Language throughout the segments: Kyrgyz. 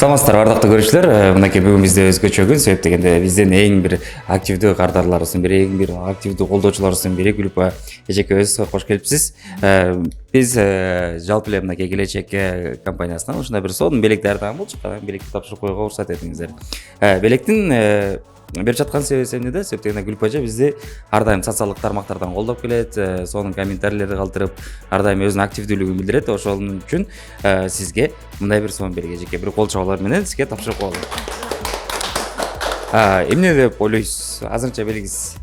Саламатсыздар бардыктуу көрүүчүлөр. Мынакей бүгүн бизде өзгөчө күн, себеп дегенде биздин эң бир активдүү кардарларыбыздын бири, эң бир активдүү колдоочуларыбыздын бири Гүлүпа эжекебиз кош келипсиз. Биз жалпы эле мынакей келечек компаниясынан ушундай бир сонун белекти ар дайым болчу, белекти тапшырып коюуга уруксат этиңиздер. Белектин берип жаткан себеби эмнеде? Себеп дегенде Гүлүпа эже бизди ар дайым социалдык тармактардан колдоп келет, сонун комментарийлерди калтырып, ар дайым өзүнүн активдүүлүгүн билдирет. Ошол үчүн сизге мындай бир сонун белги эжеке бир кол чабуулар менен сизге тапшырып коелу. Эмне деп ойлойсуз? Азырынча белгисиз.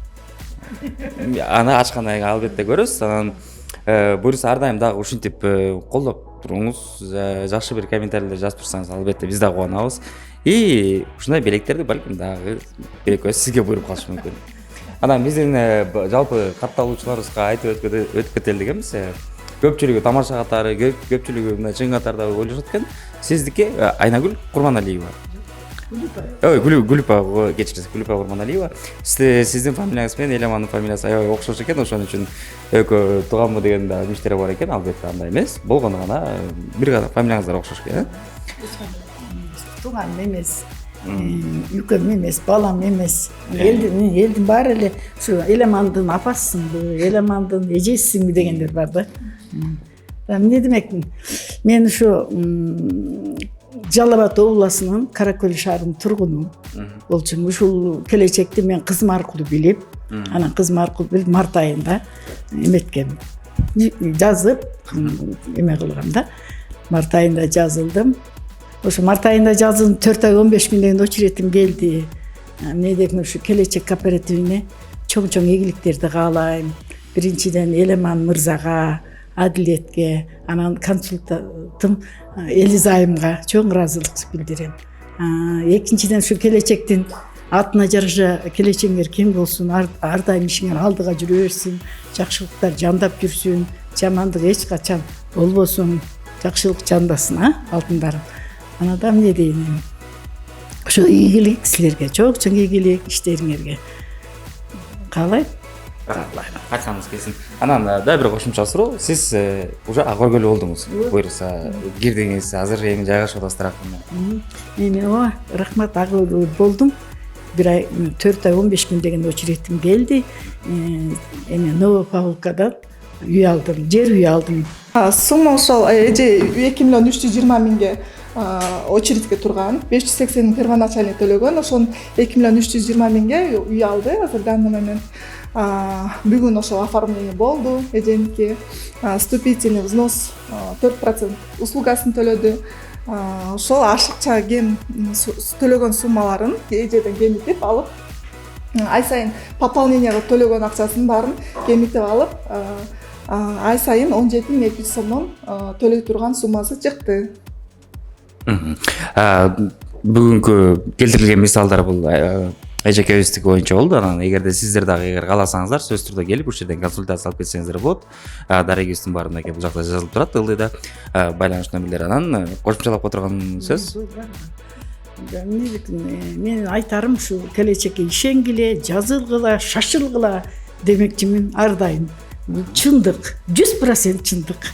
Аны ачкандан кийин албетте көрөсүз. Анан буюрса ар дайым дагы ушинтип колдоп туруңуз, жакшы бир комментарийлер жазып турсаңыз, албетте биз да кубанабыз. И ушундай белектерди балким дагы экөөбүз сизге буйруп калышы мүмкүн. Анан биздин жалпы катталуучуларыбызга айтып өтүп кетели дегенбиз. Көпчүлүгү тамаша катары, көпчүлүгү мындай чын катарда ойлошот экен. Сиздики Айнагүл Курманалиева. Гүлүпа, кечиресиз, Гүлүпа Курманалиева. Сиздин фамилияңыз менен Элемандын фамилиясы аябай окшош экен, ошон үчүн экөө тууганбы деген да үмүттөр бар экен. Албетте андай эмес. Болгону гана бир гана фамилияңыздар окшош экен. Туган эмес, үкөм эмес, балам эмес. Элдин баары эле ушу Элемандын апасысыңбы, Элемандын эжесисиңби дегендер бар да. Эмне демекмин? Мен ушу Жалал Абад областынын Каракөл шаарынын тургуну болчумун. Ушул келечекти мен кызым аркылуу билип, анан кызым аркылуу билип март айында эметкем. Жазып эме кылгам да. Март айында жазылдым. Ошо март айында жазылдым, 4 ай 15 күн деген очеретим келди. Эмне деп ушу келечек кооперативине чоң ийгиликтерди каалайм. Биринчиден Элеман мырзага, Адилетке, анан консультантым Элизайымга чоң ыраазычылык билдирем. Экинчиден ушу келечектин атына жараша келечегиңер кең болсун, ар дайым ишиңер алдыга жүрө берсин, жакшылыктар жандап жүрсүн, жамандык эч качан болбосун, жакшылык жандасын, алтындарым. Анада эмне дейин? Ошо ийгилик силерге, чоң ийгилик иштериңерге. Каалайм. Качаңыз келсин. Анан да бир кошумча суроо. Сиз уже ак өргөлүү болдуңуз. Буюрса кирдиңиз, азыр эми жайгашып атасыздар акырында. Эми рахмат, ак өргөлүү болдум. 1 ай 4 ай 15 күн деген очеретим келди. Эми Новопавловкадан үй алдым, жер үй алдым. Сумма ошол эже 2 миллион 320 миңге очередке турган, 580 первоначальный төлөгөн, ошон 2 миллион 320 миңге үй алды. Азыр данный момент бүгүн ошол оформление болду. Эженики вступительный взнос 4% услугасын төлөдү. Ошол ашыкча кем төлөгөн суммаларын эжеден кемитип алып, ай сайын пополненияга төлөгөн акчасын баарын кемитип алып, ай сайын 17.200 сомдон төлөй турган суммасы чыкты. Бүгүнкү келтирилген мисалдар бул эжекебиздики боюнча болду. Анан эгерде сиздер дагы кааласаңыздар, сөзсүз түрдө келип ушул жерден консультация алып кетсеңиздер болот. Дарегибиздин баарында бул жакта жазылып турат, ылдыйда байланыш номерлери. Анан кошумчалап отурган сөз. Мен айтарым ушу келечекке ишенгиле, жазылгыла, шашылгыла демекчимин ар дайым. Чындык, 100% чындык.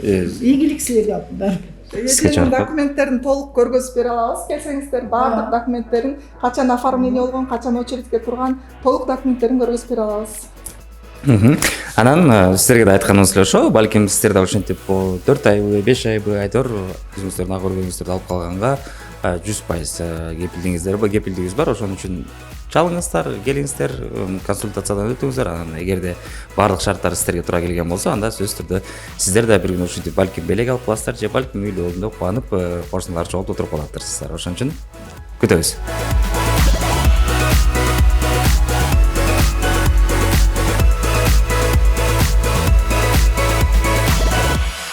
Ийгилик силерге алтындар. Документтерин толук көргөзүп бере алабыз. Келсеңиздер, баардык документтерин качан оформление болгон, качан очередке турган толук документтерин көргөзүп бере алабыз. Анан сиздерге да айтканыбыз эле ошо, балким сиздер да ошентип 4 айбы, 5 айбы айтор өзүңүздөрдүн ак өргөнүңүздөрдү алып калганга 100% кепилдигибиз бар. Ошон үчүн чалыңыздар, келиңиздер, консультациядан өтүңүздөр. Анан эгерде баардык шарттар сиздерге туура келген болсо, анда сөзсүз түрдө сиздер да бир күн ушинтип балким белек алып каласыздар, же балким үйлөрүндө кубанып, кошуналар чогултуп отуруп калаттырсыздар. Ошон үчүн күтөбүз.